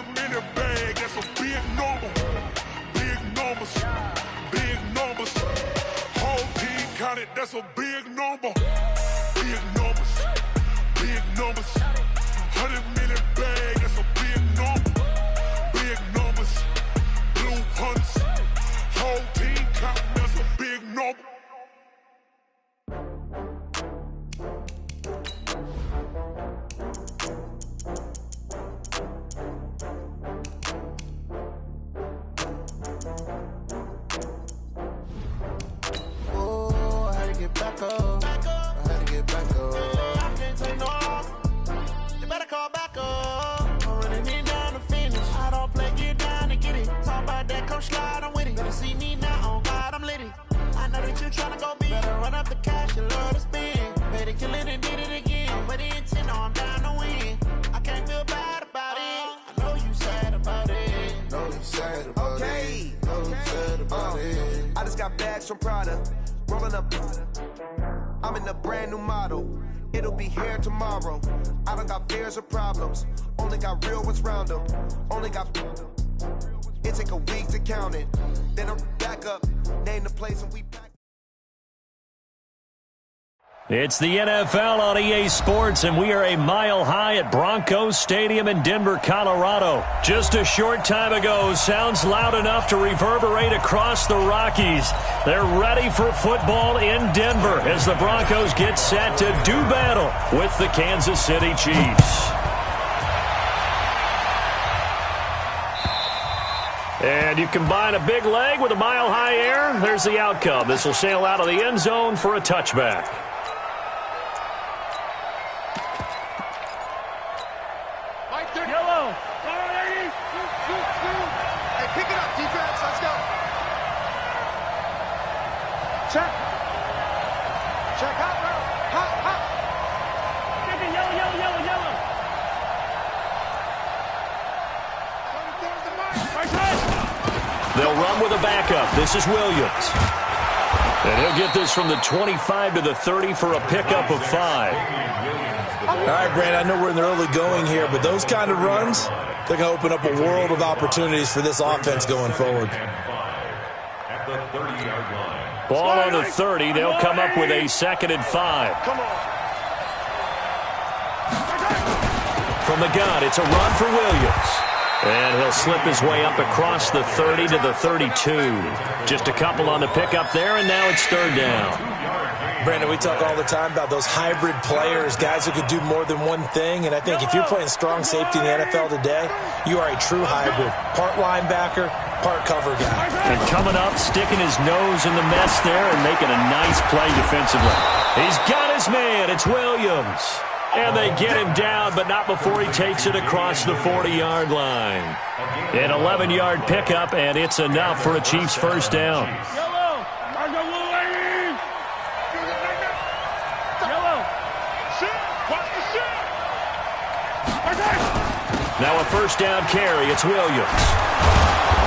100-minute bag, that's a big number. Big numbers, big numbers. Whole team counted, that's a big number. Big numbers, big numbers. 100-minute bag, that's a big number. Big numbers, blue hunts. Whole team counting, that's a big number. From Prada, rolling up. I'm in a brand new model. It'll be here tomorrow. I don't got fears or problems. Only got real ones round them. Only got. It take a week to count it. Then I'm back up. Name the place and we back. It's the NFL on EA Sports, and we are a mile high at Broncos Stadium in Denver, Colorado. Just a short time ago, sounds loud enough to reverberate across the Rockies. They're ready for football in Denver as the Broncos get set to do battle with the Kansas City Chiefs. And you combine a big leg with a mile-high air, there's the outcome. This will sail out of the end zone for a touchback. They'll run with a backup. This is Williams. And he'll get this from the 25 to the 30 for a pickup of 5. All right, Brand, I know we're in the early going here, but those kind of runs, they're going to open up a world of opportunities for this offense going forward. Ball on the 30. They'll come up with a 2nd and 5. From the gun, it's a run for Williams. And he'll slip his way up across the 30 to the 32. Just a couple on the pickup there, and now it's 3rd down. Brandon, we talk all the time about those hybrid players, guys who could do more than one thing. And I think if you're playing strong safety in the NFL today, you are a true hybrid. Part linebacker, part cover guy. And coming up, sticking his nose in the mess there and making a nice play defensively. He's got his man. It's Williams. And they get him down, but not before he takes it across the 40-yard line. An 11-yard pickup, and it's enough for a Chiefs first down. Now a first down carry. It's Williams.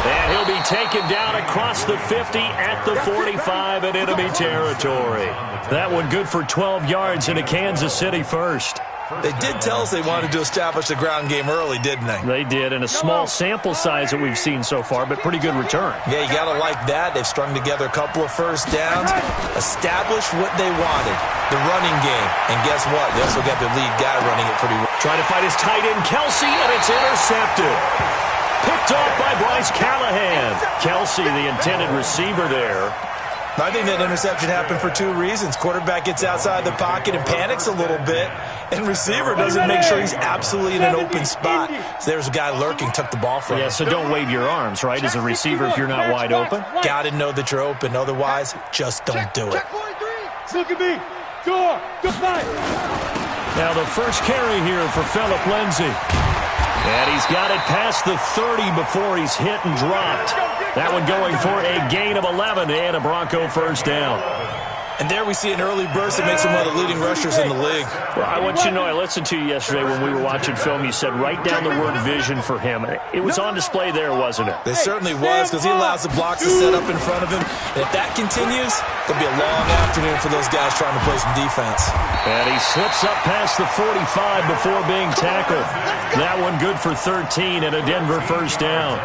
And he'll be taken down across the 50 at the 45 in enemy territory. That one good for 12 yards into Kansas City first. They did tell us they wanted to establish the ground game early, didn't they? They did, and a small sample size that we've seen so far, but pretty good return. Yeah, you got to like that. They've strung together a couple of first downs, established what they wanted, the running game. And guess what? They also got their lead guy running it pretty well. Trying to fight his tight end, Kelsey, and it's intercepted. Picked off by Bryce Callahan. Kelsey, the intended receiver there. I think that interception happened for 2 reasons. Quarterback gets outside the pocket and panics a little bit, and receiver doesn't make sure he's absolutely in an open spot. So there's a guy lurking, took the ball from him. Yeah, so don't wave your arms, right, as a receiver if you're not wide open? Got to know that you're open. Otherwise, just don't do it. Look at me. Door. Goodbye. Now the first carry here for Phillip Lindsay. And he's got it past the 30 before he's hit and dropped. That one going for a gain of 11 and a Bronco first down. And there we see an early burst that makes him one of the leading rushers in the league. Well, I want you to know, I listened to you yesterday when we were watching film. You said write down the word vision for him. It was on display there, wasn't it? It certainly was, because he allows the blocks to set up in front of him. And if that continues, it'll be a long afternoon for those guys trying to play some defense. And he slips up past the 45 before being tackled. That one good for 13 and a Denver first down.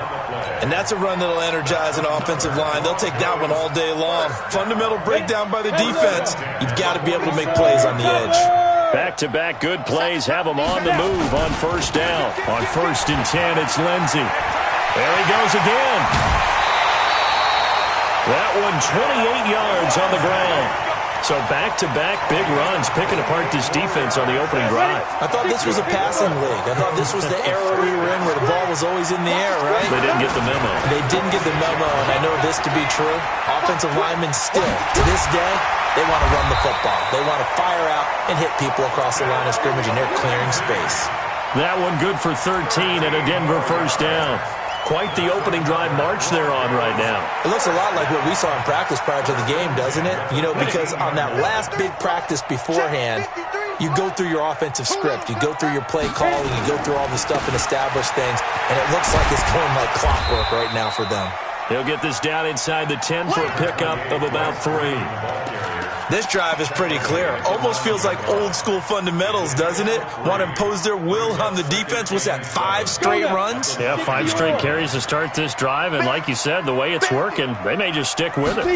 And that's a run that'll energize an offensive line. They'll take that one all day long. Fundamental breakdown by the defense. You've got to be able to make plays on the edge. Back-to-back good plays have him on the move on first down. On 1st and 10, it's Lindsey. There he goes again. That one 28 yards on the ground. So back-to-back big runs, picking apart this defense on the opening drive. I thought this was a passing league. I thought this was the era we were in where the ball was always in the air, right? They didn't get the memo. They didn't get the memo, and I know this to be true. Offensive linemen still, to this day, they want to run the football. They want to fire out and hit people across the line of scrimmage, and they're clearing space. That one good for 13 and a Denver first down. Quite the opening drive march they're on right now. It looks a lot like what we saw in practice prior to the game, doesn't it? You know, because on that last big practice beforehand, you go through your offensive script, you go through your play calling, you go through all the stuff and establish things, and it looks like it's going like clockwork right now for them. They'll get this down inside the 10 for a pickup of about 3. This drive is pretty clear. Almost feels like old-school fundamentals, doesn't it? Want to impose their will on the defense. What's that, 5 straight runs? Yeah, 5 straight carries to start this drive, and like you said, the way it's working, they may just stick with it. A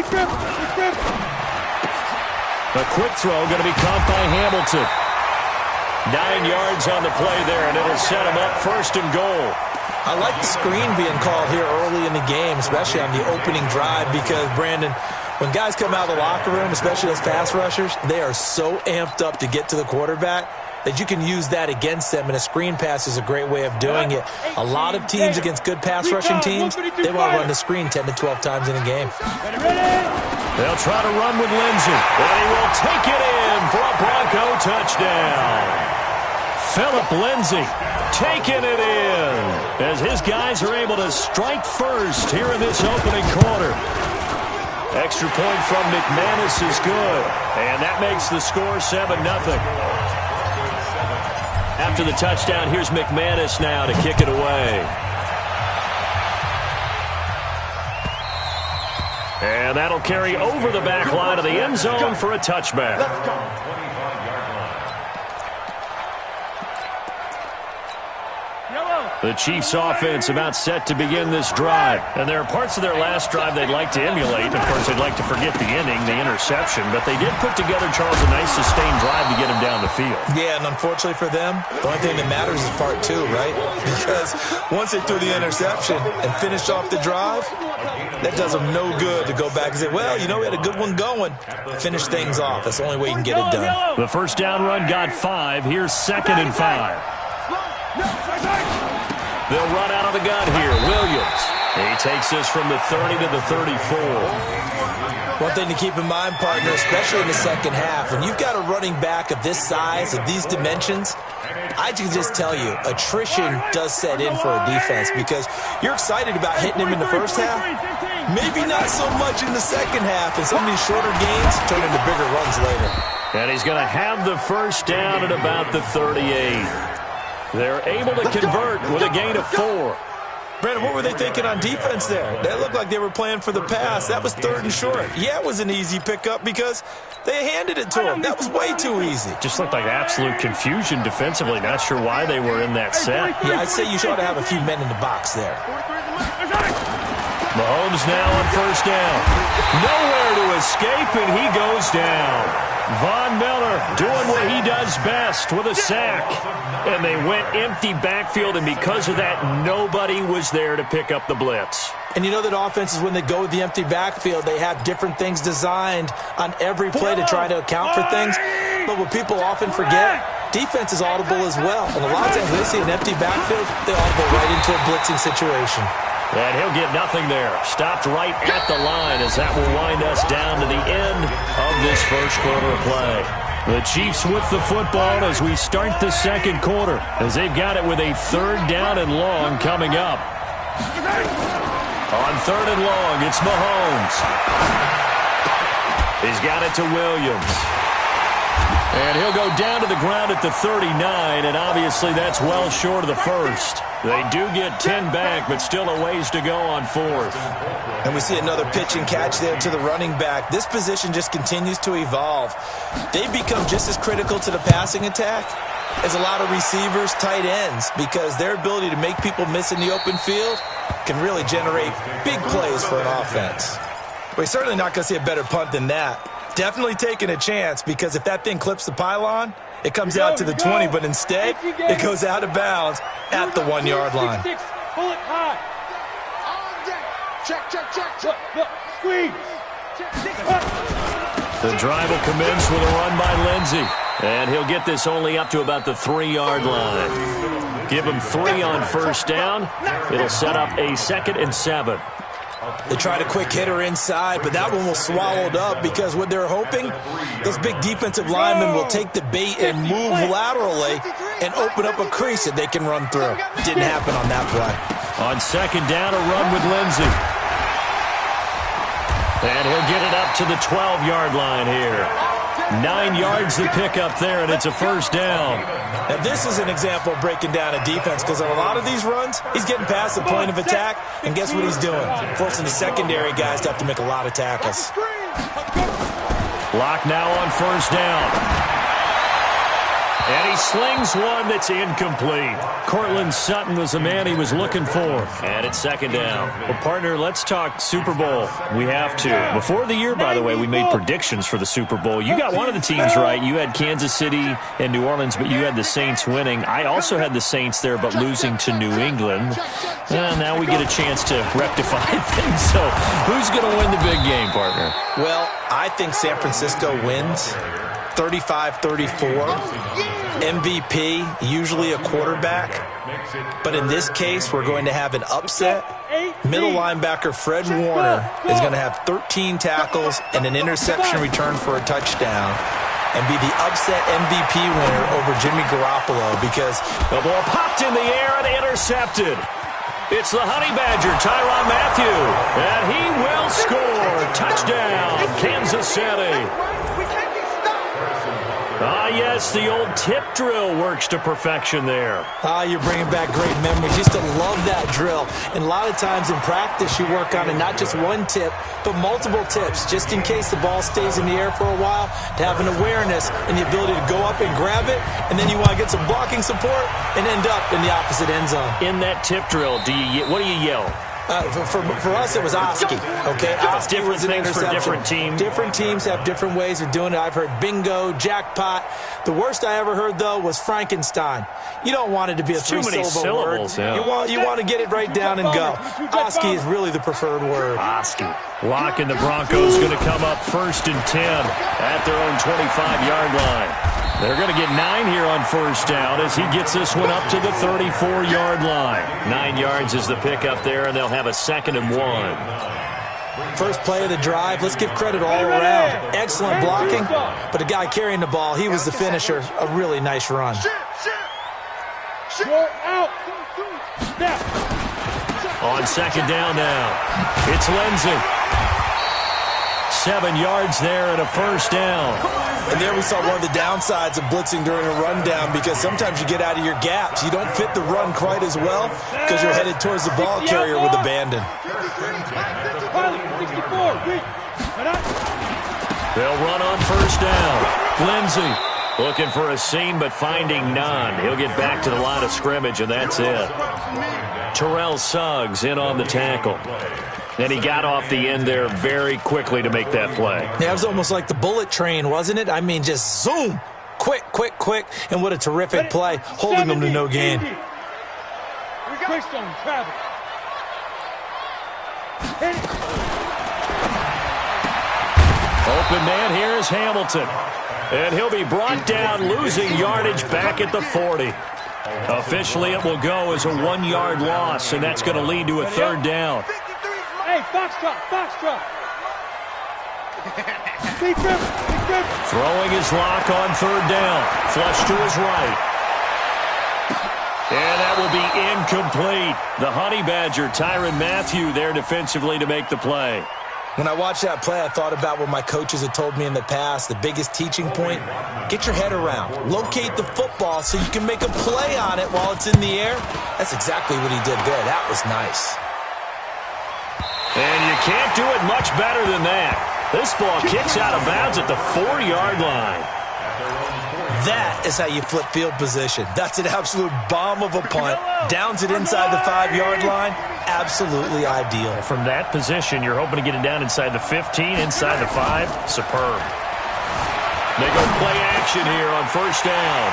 quick throw going to be caught by Hamilton. 9 yards on the play there, and it'll set him up 1st and goal. I like the screen being called here early in the game, especially on the opening drive, because, Brandon, when guys come out of the locker room, especially those pass rushers, they are so amped up to get to the quarterback that you can use that against them, and a screen pass is a great way of doing it. A lot of teams against good pass rushing teams, they want to run the screen 10 to 12 times in a game. They'll try to run with Lindsey, and he will take it in for a Bronco touchdown. Phillip Lindsey taking it in as his guys are able to strike first here in this opening quarter. Extra point from McManus is good, and that makes the score 7-0. After the touchdown, here's McManus now to kick it away. And that'll carry over the back line of the end zone for a touchback. The Chiefs offense about set to begin this drive. And there are parts of their last drive they'd like to emulate. Of course, they'd like to forget the inning, the interception. But they did put together, Charles, a nice sustained drive to get him down the field. Yeah, and unfortunately for them, the only thing that matters is part 2, right? Because once they threw the interception and finished off the drive, that does them no good to go back and say, well, you know, we had a good one going. Finish things off. That's the only way you can get it done. The first down run got 5. Here's 2nd and 5. They'll run out of the gun here. Williams. He takes this from the 30 to the 34. One thing to keep in mind, partner, especially in the second half, when you've got a running back of this size, of these dimensions, I can just tell you, attrition does set in for a defense because you're excited about hitting him in the first half. Maybe not so much in the second half, and some of these shorter gains turn into bigger runs later. And he's going to have the first down at about the 38. They're able to convert with a gain of 4. Brandon, what were they thinking on defense there? That looked like they were playing for the pass. That was 3rd and short. Yeah, it was an easy pickup because they handed it to him. That was way too easy. Just looked like absolute confusion defensively. Not sure why they were in that set. Yeah, I'd say you ought to have a few men in the box there. Mahomes now on first down. Nowhere to escape, and he goes down. Von Miller doing what he does best with a sack. And they went empty backfield, and because of that, nobody was there to pick up the blitz. And you know that offenses, when they go with the empty backfield, they have different things designed on every play to try to account for things. But what people often forget, defense is audible as well. And a lot of times when they see an empty backfield, they audible right into a blitzing situation. And he'll get nothing there. Stopped right at the line as that will wind us down to the end of this first quarter of play. The Chiefs with the football as we start the second quarter, as they've got it with a 3rd down and long coming up. On 3rd and long, it's Mahomes. He's got it to Williams. And he'll go down to the ground at the 39, and obviously that's well short of the first. They do get 10 back, but still a ways to go on fourth. And we see another pitch and catch there to the running back. This position just continues to evolve. They've become just as critical to the passing attack as a lot of receivers, tight ends, because their ability to make people miss in the open field can really generate big plays for an offense. We're certainly not going to see a better punt than that. Definitely taking a chance, because if that thing clips the pylon, it comes out to the 20, but instead it goes out of bounds at the 1-yard line. Pull it high. Check. Look. Squeeze. The drive will commence with a run by Lindsey. And he'll get this only up to about the 3-yard line. Give him 3 on first down. It'll set up a 2nd and 7. They tried a quick hitter inside, but that one was swallowed up because what they're hoping, those big defensive linemen will take the bait and move laterally and open up a crease that they can run through. Didn't happen on that play. On 2nd down, a run with Lindsey. And he'll get it up to the 12-yard line here. 9 yards to pick up there, and it's a first down. Now, this is an example of breaking down a defense, because on a lot of these runs, he's getting past the point of attack, and guess what he's doing? Forcing the secondary guys to have to make a lot of tackles. Lock now on first down. And he slings one that's incomplete. Cortland Sutton was the man he was looking for. And it's 2nd down. Well, partner, let's talk Super Bowl. We have to. Before the year, by the way, we made predictions for the Super Bowl. You got one of the teams right. You had Kansas City and New Orleans, but you had the Saints winning. I also had the Saints there, but losing to New England. And now we get a chance to rectify things. So who's going to win the big game, partner? Well, I think San Francisco wins 35-34. MVP, usually a quarterback. But in this case, we're going to have an upset. Middle linebacker Fred Warner is going to have 13 tackles and an interception return for a touchdown and be the upset MVP winner over Jimmy Garoppolo, because the ball popped in the air and intercepted. It's the Honey Badger, Tyrann Mathieu, and he will score. Touchdown, Kansas City. Ah, yes, the old tip drill works to perfection there. You're bringing back great memories. Used to love that drill. And a lot of times in practice, you work on it, not just one tip, but multiple tips, just in case the ball stays in the air for a while, to have an awareness and the ability to go up and grab it, and then you want to get some blocking support and end up in the opposite end zone. In that tip drill, what do you yell? For us, it was Oski, okay? It's different things for different teams. Different teams have different ways of doing it. I've heard bingo, jackpot. The worst I ever heard, though, was Frankenstein. You don't want it to be a three-syllable word. Yeah. You want to get it right down and go. Oski is really the preferred word. Oski. Lock and the Broncos going to come up 1st and 10 at their own 25-yard line. They're going to get 9 here on first down as he gets this one up to the 34-yard line. 9 yards is the pickup there, and they'll have a 2nd and 1. First play of the drive. Let's give credit all around. Excellent blocking, but the guy carrying the ball, he was the finisher. A really nice run. Out. On 2nd down now, it's Lindsey. 7 yards there and a first down. And there we saw one of the downsides of blitzing during a rundown, because sometimes you get out of your gaps. You don't fit the run quite as well because you're headed towards the ball carrier with abandon. They'll run on first down. Lindsey looking for a seam but finding none. He'll get back to the line of scrimmage, and that's it. Terrell Suggs in on the tackle. And he got off the end there very quickly to make that play. Yeah, it was almost like the bullet train, wasn't it? I mean, just zoom. Quick. And what a terrific play, holding them to no gain. Open man here is Hamilton. And he'll be brought down, losing yardage back at the 40. Officially, it will go as a 1-yard loss, and that's going to lead to a 3rd down. Hey, Foxtrot. Throwing his lock on 3rd down. Flush to his right. And that will be incomplete. The Honey Badger, Tyrann Mathieu, there defensively to make the play. When I watched that play, I thought about what my coaches had told me in the past. The biggest teaching point, get your head around. Locate the football so you can make a play on it while it's in the air. That's exactly what he did there. That was nice. And you can't do it much better than that. This ball kicks out of bounds at the 4-yard line. That is how you flip field position. That's an absolute bomb of a punt. Downs it inside the 5-yard line. Absolutely ideal. From that position, you're hoping to get it down inside the 15, inside the 5. Superb. They go play action here on first down.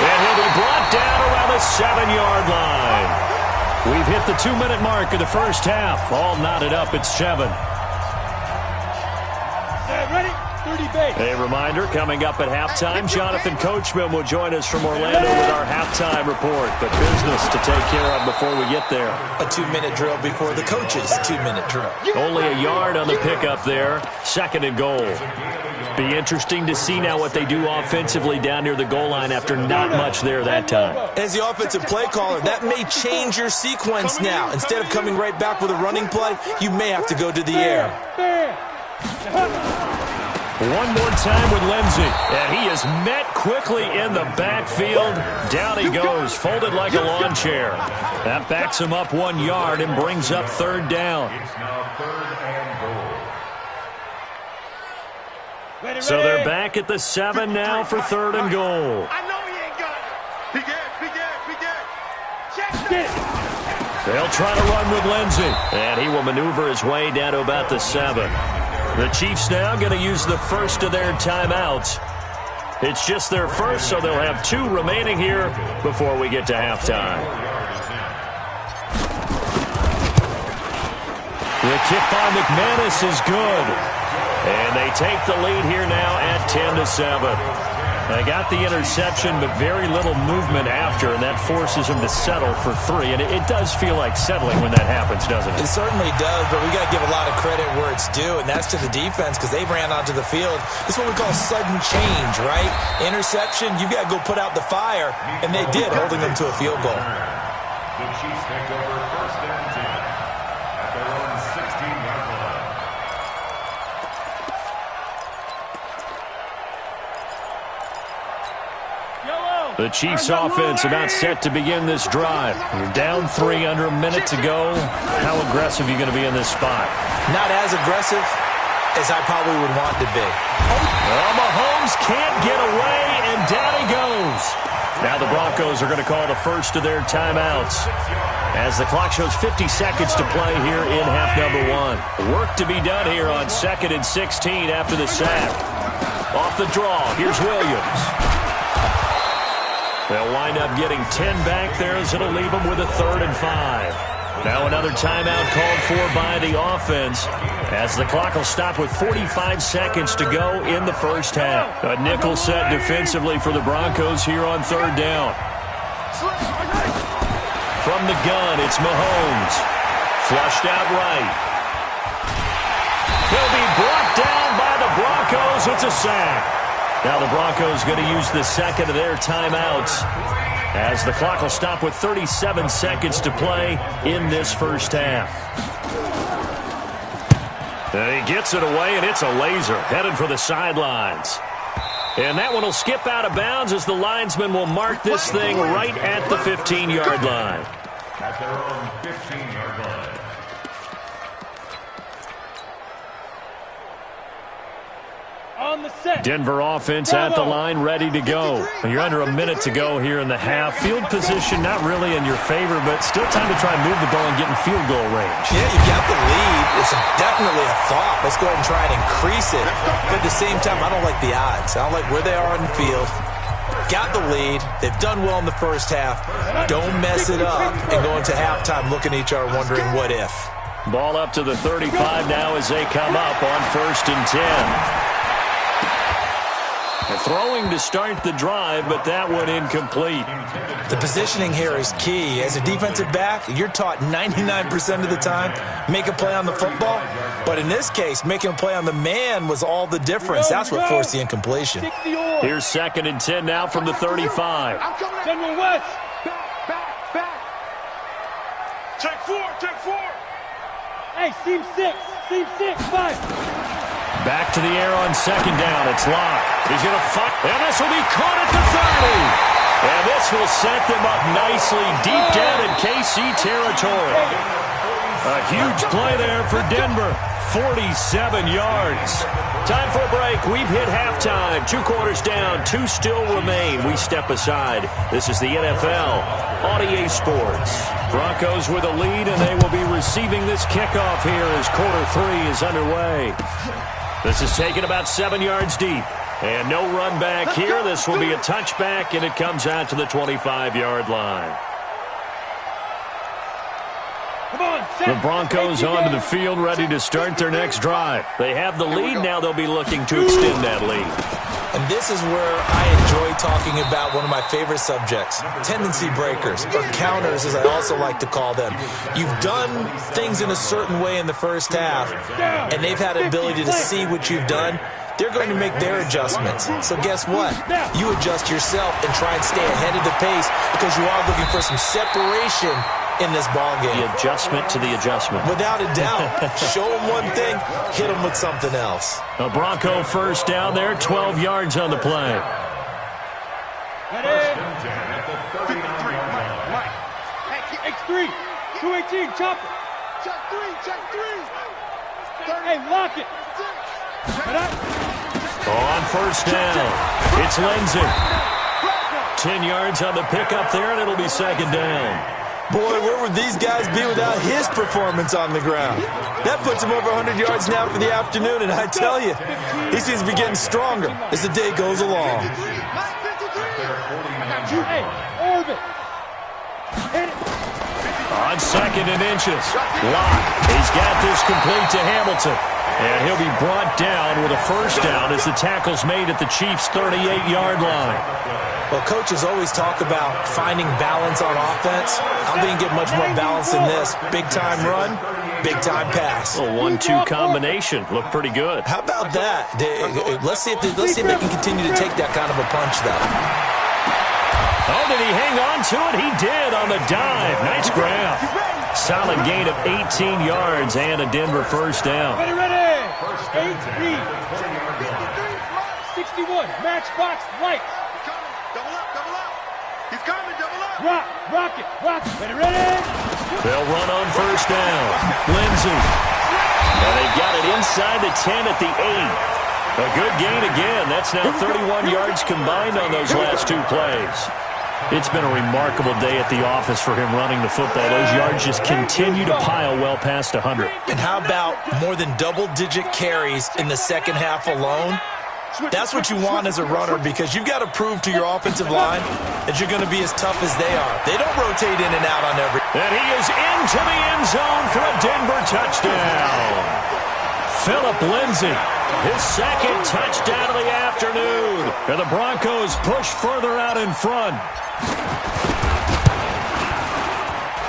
And he'll be brought down around the 7-yard line. We've hit the 2-minute mark of the first half. All knotted up at 7. Ready? 30 base. A reminder, coming up at halftime, Jonathan Coachman will join us from Orlando with our halftime report. But business to take care of before we get there. A 2-minute drill before the coach's 2-minute drill. Only a yard on the pickup there. 2nd and goal. Be interesting to see now what they do offensively down near the goal line after not much there that time. As the offensive play caller, that may change your sequence now. Instead of coming right back with a running play, you may have to go to the air. One more time with Lindsey. And he is met quickly in the backfield. Down he goes, folded like a lawn chair. That backs him up 1 yard and brings up 3rd down. So they're back at the 7 now for 3rd and goal. I know he ain't got it. He get. Check it. They'll try to run with Lindsey. And he will maneuver his way down to about the 7. The Chiefs now going to use the first of their timeouts. It's just their first, so they'll have 2 remaining here before we get to halftime. The kick by McManus is good. And they take the lead here now at 10-7. They got the interception, but very little movement after, and that forces them to settle for 3. And it does feel like settling when that happens, doesn't it? It certainly does, but we got to give a lot of credit where it's due, and that's to the defense because they ran onto the field. This is what we call sudden change, right? Interception, you got to go put out the fire, and they did, holding them to a field goal. The Chiefs take over 1st and 10 at their own 16-yard line. The Chiefs offense about set to begin this drive. You're down 3 under a minute to go. How aggressive are you going to be in this spot? Not as aggressive as I probably would want to be. Well, Mahomes can't get away, and down he goes. Now the Broncos are going to call the first of their timeouts as the clock shows 50 seconds to play here in half number 1. Work to be done here on 2nd and 16 after the sack. Off the draw, here's Williams. They'll wind up getting 10 back there as it'll leave them with a 3rd and 5. Now another timeout called for by the offense as the clock will stop with 45 seconds to go in the first half. A nickel set defensively for the Broncos here on 3rd down. From the gun, it's Mahomes. Flushed out right. He'll be brought down by the Broncos. It's a sack. Now the Broncos going to use the 2nd of their timeouts as the clock will stop with 37 seconds to play in this first half. And he gets it away, and it's a laser headed for the sidelines. And that one will skip out of bounds as the linesman will mark this thing right at the 15-yard line. At their own 15-yard line. On the set. Denver offense at the line, ready to go. You're under a minute to go here in the half. Field position not really in your favor, but still time to try and move the ball and get in field goal range. Yeah, you got the lead. It's definitely a thought. Let's go ahead and try and increase it. But at the same time, I don't like the odds. I don't like where they are on the field. Got the lead. They've done well in the first half. Don't mess it up and go into halftime looking at each other wondering what if. Ball up to the 35 now as they come up on 1st and 10. Throwing to start the drive, but that one incomplete. The positioning here is key. As a defensive back, you're taught 99% of the time, make a play on the football. But in this case, making a play on the man was all the difference. That's what forced the incompletion. Here's 2nd and 10 now from the 35. General West. Back. Check 4. Hey, seam 6, 5. Back to the air on second down. It's Locke. He's going to fight, and this will be caught at the 30. And this will set them up nicely deep down in KC territory. A huge play there for Denver. 47 yards. Time for a break. We've hit halftime. 2 quarters down. 2 still remain. We step aside. This is the NFL on EA Sports. Broncos with a lead, and they will be receiving this kickoff here as quarter 3 is underway. This is taken about 7 yards deep. And no run back here. This will be a touchback, and it comes out to the 25-yard line. The Broncos onto the field ready to start their next drive. They have the lead. Now they'll be looking to extend that lead. And this is where I enjoy talking about one of my favorite subjects, tendency breakers, or counters as I also like to call them. You've done things in a certain way in the first half, and they've had the ability to see what you've done. They're going to make their adjustments. So guess what? You adjust yourself and try and stay ahead of the pace because you are looking for some separation in this ball game. The adjustment to the adjustment. Without a doubt. Show them one thing, hit them with something else. A Bronco first down there, 12 yards on the play. X3, 218, chop it. Check 3. Hey, lock it. On first down, it's Lindsey. 10 yards on the pickup there, and it'll be second down. Boy, where would these guys be without his performance on the ground? That puts him over 100 yards now for the afternoon, and I tell you, he seems to be getting stronger as the day goes along. Hey, orbit. On second and inches, Locke. He's got this complete to Hamilton. And he'll be brought down with a first down as the tackle's made at the Chiefs' 38-yard line. Well, coaches always talk about finding balance on offense. I think you get much more balance than this. Big-time run, big-time pass. A 1-2 combination. Looked pretty good. How about that? Let's see if they can continue to take that kind of a punch, though. Oh, did he hang on to it? He did on the dive. Nice grab. Solid gain of 18 yards and a Denver first down. Ready. 8-3. 61. Matchbox lights. Double up. He's coming, double up. Rock it. Ready. They'll run on first down. Lindsey. And they've got it inside the 10 at the 8. A good gain again. That's now 31 yards combined on those last 2 plays. It's been a remarkable day at the office for him running the football. Those yards just continue to pile well past 100. And how about more than double-digit carries in the second half alone? That's what you want as a runner because you've got to prove to your offensive line that you're going to be as tough as they are. They don't rotate in and out on every... And he is into the end zone for a Denver touchdown. Phillip Lindsey, his second touchdown of the afternoon. And the Broncos push further out in front.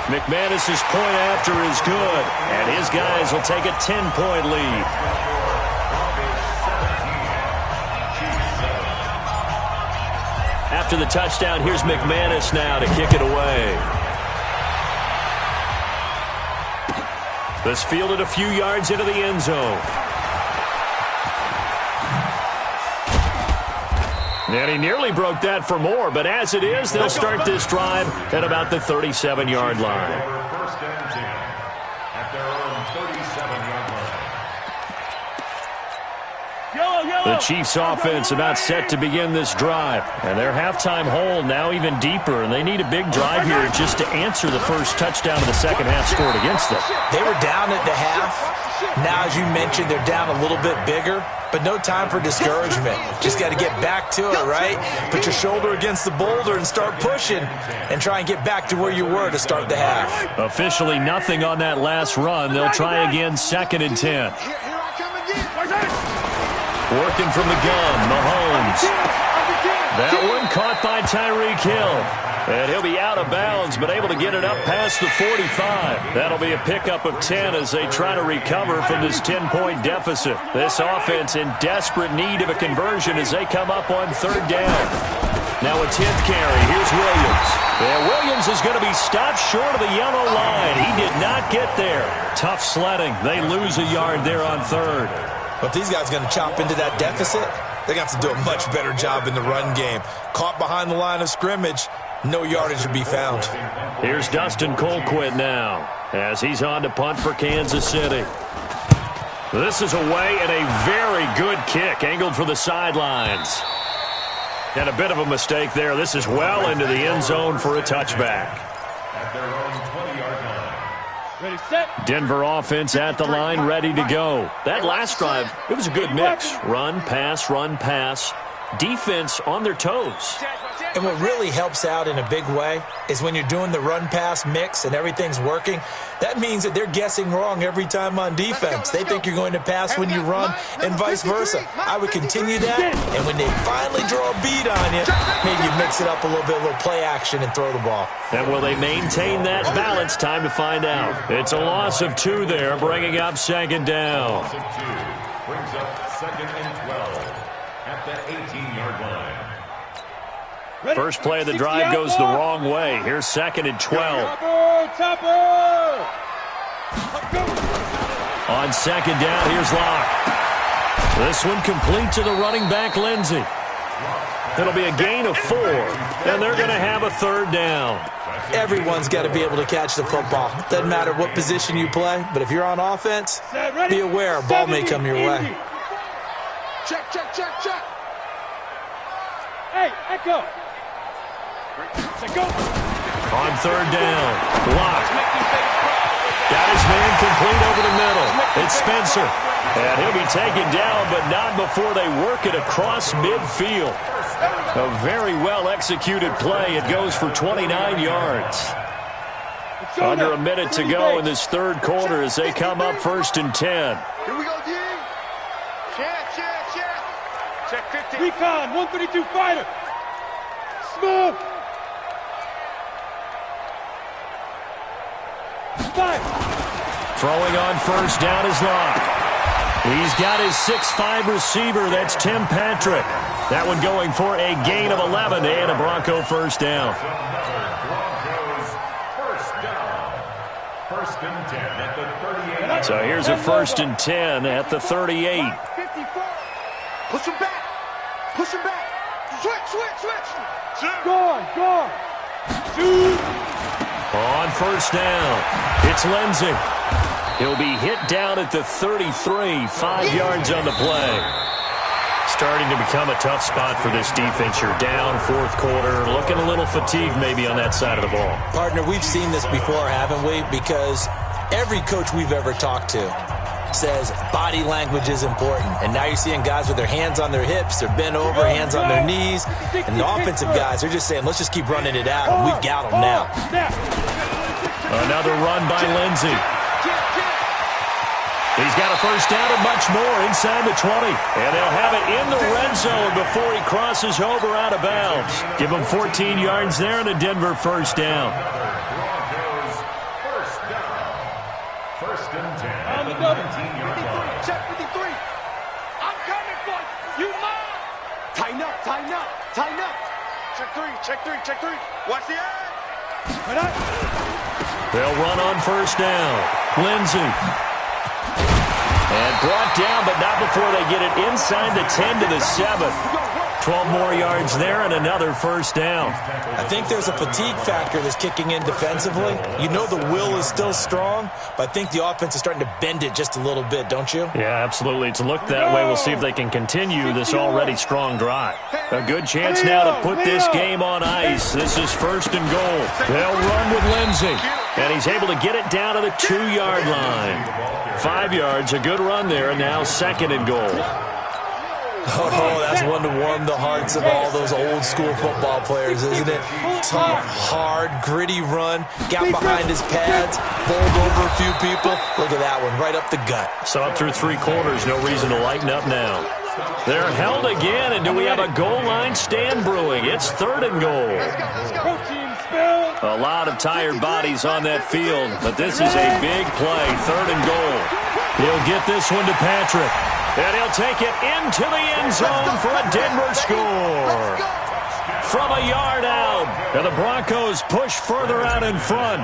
McManus's point after is good, and his guys will take a 10-point lead. After the touchdown, here's McManus now to kick it away. This fielded a few yards into the end zone. And he nearly broke that for more, but as it is, they'll start this drive at about the 37-yard line. The Chiefs offense about set to begin this drive. And their halftime hole now even deeper, and they need a big drive here just to answer the first touchdown of the second half scored against them. They were down at the half. Now, as you mentioned, they're down a little bit bigger, but no time for discouragement. Just got to get back to it, right? Put your shoulder against the boulder and start pushing and try and get back to where you were to start the half. Officially nothing on that last run. They'll try again, 2nd and 10. Working from the gun, Mahomes. That one caught by Tyreek Hill. And he'll be out of bounds, but able to get it up past the 45. That'll be a pickup of 10 as they try to recover from this 10-point deficit. This offense in desperate need of a conversion as they come up on 3rd down. Now a 10th carry. Here's Williams. And Williams is going to be stopped short of the yellow line. He did not get there. Tough sledding. They lose a yard there on third. But these guys are going to chop into that deficit. They got to do a much better job in the run game. Caught behind the line of scrimmage, no yardage to be found. Here's Dustin Colquitt now as he's on to punt for Kansas City. This is away and a very good kick angled for the sidelines. And a bit of a mistake there. This is well into the end zone for a touchback. At their own 20-yard line. Ready, set. Denver offense at the line, ready to go. That last drive, it was a good mix. Run, pass, defense on their toes. And what really helps out in a big way is when you're doing the run-pass mix and everything's working, that means that they're guessing wrong every time on defense. They think you're going to pass when you run and vice versa. I would continue that, and when they finally draw a beat on you, maybe you mix it up a little bit, a little play action and throw the ball. And will they maintain that balance? Time to find out. It's a loss of 2 there, bringing up second down. Loss of 2 brings up 2nd and 12 at the 18-yard line. Ready. First play of the drive goes the wrong way. Here's 2nd and 12. Topper! On second down, here's Locke. This one complete to the running back, Lindsey. It'll be a gain of 4, and they're going to have a third down. Everyone's got to be able to catch the football. Doesn't matter what position you play, but if you're on offense, be aware a ball may come your way. Check. Hey, Echo. Go. On third down, Locke. Got his man complete over the middle. It's Spencer. And he'll be taken down, but not before they work it across midfield. A very well-executed play. It goes for 29 yards. Under a minute to go in this third quarter as they come up 1st and 10. Here we go, D. Check 50. Recon, 132 fighter. Smoke. 5. Throwing on first down is Locke. He's got his 6'5 receiver. That's Tim Patrick. That one going for a gain of 11 and a Bronco first down. First and 10 at the 38. So here's a 1st and 10 at the 38. 54. Push him back. Switch. Gone. Shoot. On first down, it's Lindsey. He'll be hit down at the 33, 5 yards on the play. Starting to become a tough spot for this defense. You're down 4th quarter, looking a little fatigued maybe on that side of the ball. Partner, we've seen this before, haven't we? Because every coach we've ever talked to says body language is important. And now you're seeing guys with their hands on their hips, they're bent over, hands on their knees. And the offensive guys, they're just saying, let's just keep running it out, and we've got them now. Another run by Lindsey. He's got a first down and much more inside the 20. And they'll have it in the red zone before he crosses over out of bounds. Give him 14 yards there and a Denver first down. First and 10 On the at double. 19-yard line. Check 53. I'm coming for you. You mine. Tighten up. Check three. Watch the edge. They'll run on first down. Lindsey. And brought down, but not before they get it inside the 10 to the 7. 12 more yards there and another first down. I think there's a fatigue factor that's kicking in defensively. You know the will is still strong, but I think the offense is starting to bend it just a little bit, don't you? Yeah, absolutely. It's looked that way. We'll see if they can continue this already strong drive. A good chance now to put this game on ice. This is 1st and goal. They'll run with Lindsey, and he's able to get it down to the 2-yard line. 5 yards, a good run there, and now 2nd and goal. Oh, that's one to warm the hearts of all those old school football players, isn't it? Tough, hard, gritty run, got behind his pads, bowled over a few people. Look at that one, right up the gut. So up through 3 quarters, no reason to lighten up now. They're held again, and do we have a goal line stand brewing? It's 3rd and goal. Protein spill. A lot of tired bodies on that field, but this is a big play, 3rd and goal. He'll get this one to Patrick. And he'll take it into the end zone for a Denver score. from a yard out. And the Broncos push further out in front.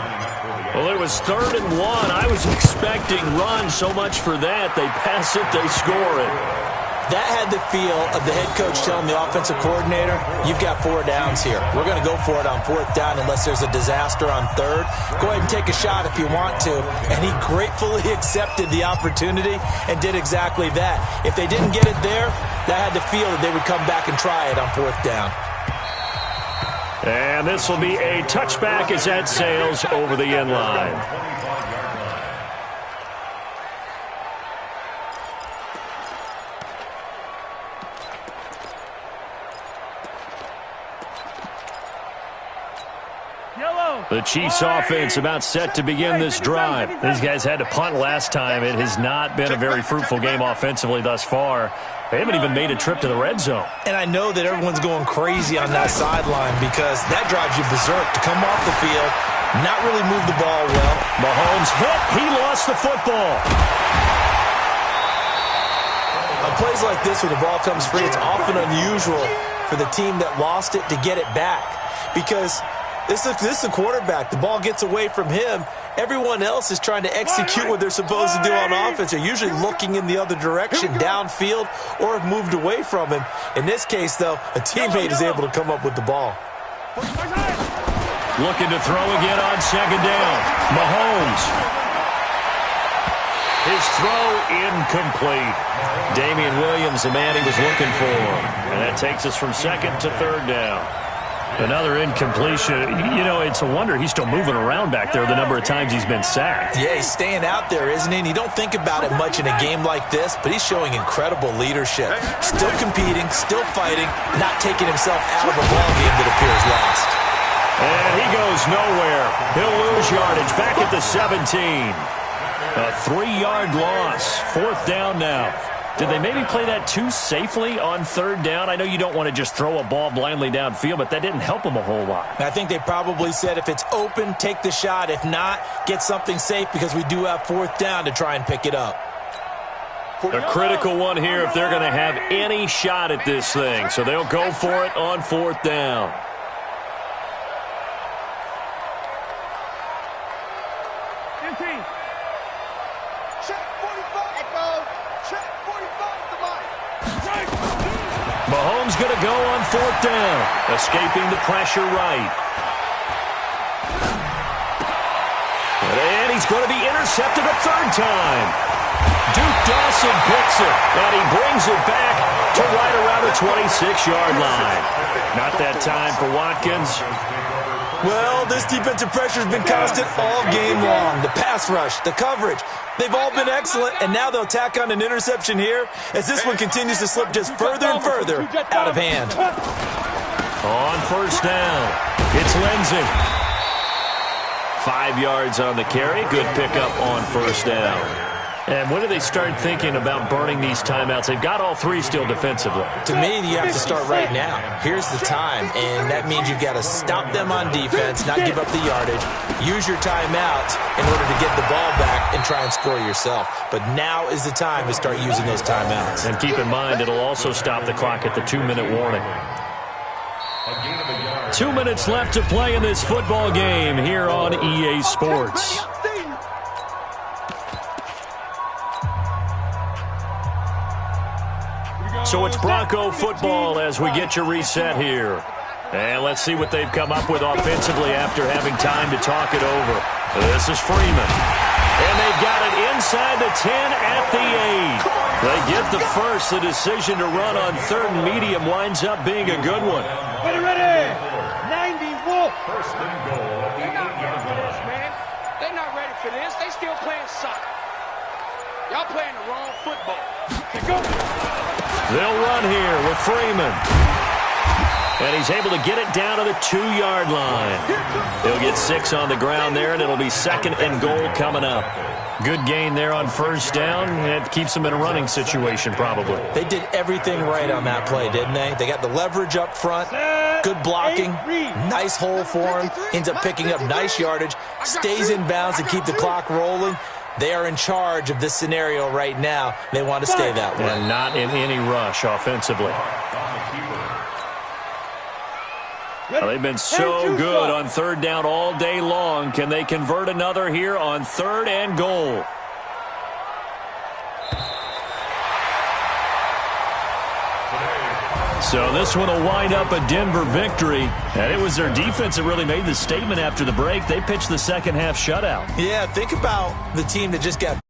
Well, it was 3rd and 1. I was expecting run so much for that. They pass it, they score it. That had the feel of the head coach telling the offensive coordinator, you've got 4 downs here. We're going to go for it on 4th down unless there's a disaster on 3rd. Go ahead and take a shot if you want to. And he gratefully accepted the opportunity and did exactly that. If they didn't get it there, that had the feel that they would come back and try it on 4th down. And this will be a touchback as that sails over the end line. The Chiefs offense about set to begin this drive. These guys had to punt last time. It has not been a very fruitful game offensively thus far. They haven't even made a trip to the red zone. And I know that everyone's going crazy on that sideline because that drives you berserk to come off the field, not really move the ball well. Mahomes hit. He lost the football. On plays like this where the ball comes free, it's often unusual for the team that lost it to get it back because this is a quarterback. The ball gets away from him. Everyone else is trying to execute what they're supposed to do on offense. They're usually looking in the other direction, downfield, or have moved away from him. In this case, though, a teammate is able to come up with the ball. Looking to throw again on 2nd down. Mahomes. His throw incomplete. Damian Williams, the man he was looking for. And that takes us from 2nd to 3rd down. Another incompletion. You know, it's a wonder he's still moving around back there the number of times he's been sacked. Yeah, he's staying out there, isn't he? And you don't think about it much in a game like this, but he's showing incredible leadership. Still competing, still fighting, not taking himself out of a ball game that appears lost. And he goes nowhere. He'll lose yardage back at the 17. A 3-yard loss. 4th down now. Did they maybe play that too safely on 3rd down? I know you don't want to just throw a ball blindly downfield, but that didn't help them a whole lot. I think they probably said if it's open, take the shot. If not, get something safe because we do have 4th down to try and pick it up. A critical one here if they're going to have any shot at this thing. So they'll go for it on 4th down. Mahomes going to go on 4th down, escaping the pressure right. And he's going to be intercepted a 3rd time. Duke Dawson picks it, and he brings it back to right around the 26-yard line. Not that time for Watkins. Well, this defensive pressure has been constant all game long. The pass rush, the coverage, they've all been excellent, and now they'll tack on an interception here as this one continues to slip just further and further out of hand. On 1st down, it's Lindsay. 5 yards on the carry. Good pickup on 1st down. And when do they start thinking about burning these timeouts? They've got all 3 still defensively. To me, you have to start right now. Here's the time, and that means you've got to stop them on defense, not give up the yardage, use your timeouts in order to get the ball back and try and score yourself. But now is the time to start using those timeouts. And keep in mind, it'll also stop the clock at the 2-minute warning. 2 minutes left to play in this football game here on EA Sports. So it's Bronco football as we get your reset here. And let's see what they've come up with offensively after having time to talk it over. This is Freeman. And they've got it inside the 10 at the 8. They get the first. The decision to run on 3rd and medium winds up being a good one. Ready, 90 Wolf. They're not ready for this, man. They're not ready for this. They still playing soccer. Y'all playing the wrong football. Go. They'll run here with Freeman. And he's able to get it down to the 2-yard line. He'll get 6 on the ground there, and it'll be 2nd and goal coming up. Good gain there on 1st down. It keeps them in a running situation probably. They did everything right on that play, didn't they? They got the leverage up front, good blocking, nice hole for him, ends up picking up nice yardage, stays in bounds and keep the clock rolling. They are in charge of this scenario right now. They want to stay that way. And not in any rush offensively. Well, they've been so good on third down all day long. Can they convert another here on 3rd and goal? So this one will wind up a Denver victory. And it was their defense that really made the statement after the break. They pitched the second half shutout. Yeah, think about the team that just got